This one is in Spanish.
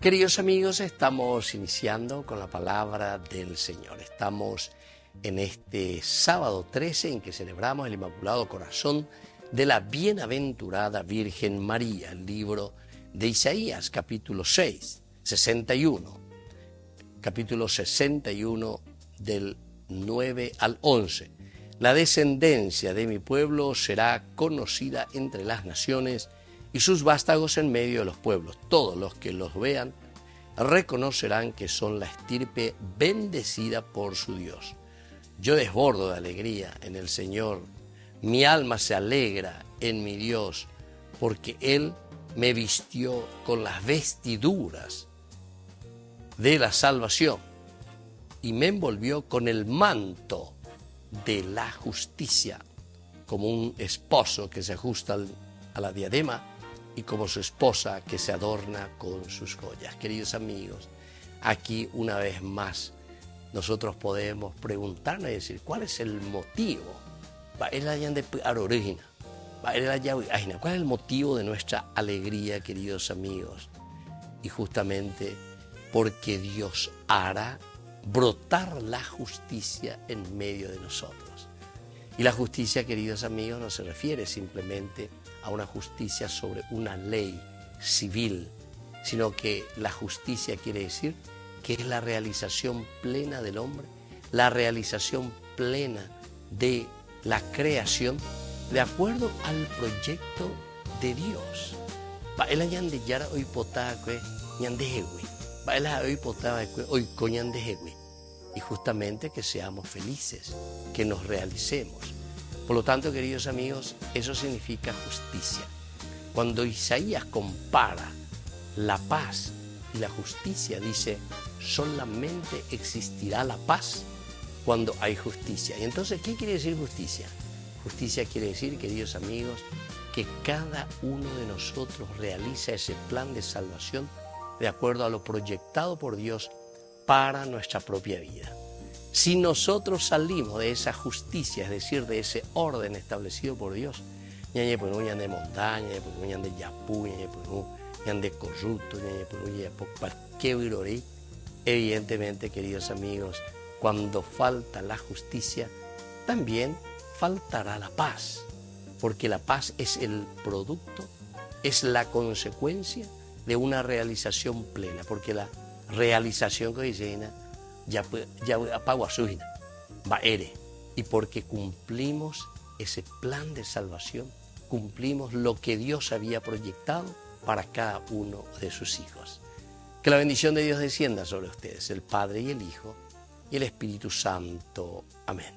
Queridos amigos, estamos iniciando con la palabra del Señor. Estamos en este sábado 13 en que celebramos el Inmaculado Corazón de la Bienaventurada Virgen María, el libro de Isaías, capítulo 6, 61, capítulo 61 del 9 al 11. La descendencia de mi pueblo será conocida entre las naciones y sus vástagos en medio de los pueblos. Todos los que los vean reconocerán que son la estirpe bendecida por su Dios. Yo desbordo de alegría en el Señor. Mi alma se alegra en mi Dios, porque Él me vistió con las vestiduras de la salvación y me envolvió con el manto de la justicia, como un esposo que se ajusta a la diadema y como su esposa que se adorna con sus joyas. Queridos amigos, aquí una vez más nosotros podemos preguntarnos y decir, ¿cuál es el motivo? ¿Cuál es el motivo de nuestra alegría, queridos amigos? Y justamente porque Dios hará brotar la justicia en medio de nosotros. Y la justicia, queridos amigos, no se refiere simplemente a una justicia sobre una ley civil, sino que la justicia quiere decir que es la realización plena del hombre, la realización plena de la creación de acuerdo al proyecto de Dios. Y justamente que seamos felices, que nos realicemos. Por lo tanto, queridos amigos, eso significa justicia. Cuando Isaías compara la paz y la justicia, dice, solamente existirá la paz cuando hay justicia. Y entonces, ¿qué quiere decir justicia? Justicia quiere decir, queridos amigos, que cada uno de nosotros realiza ese plan de salvación de acuerdo a lo proyectado por Dios para nuestra propia vida. Si nosotros salimos de esa justicia, es decir, de ese orden establecido por Dios, de montaña, de yapú, de corrupto, evidentemente, queridos amigos, cuando falta la justicia, también faltará la paz, porque la paz es el producto, es la consecuencia de una realización plena, porque la realización que dice ya apagó a su hija, y porque cumplimos ese plan de salvación, cumplimos lo que Dios había proyectado para cada uno de sus hijos. Que la bendición de Dios descienda sobre ustedes, el Padre y el Hijo y el Espíritu Santo. Amén.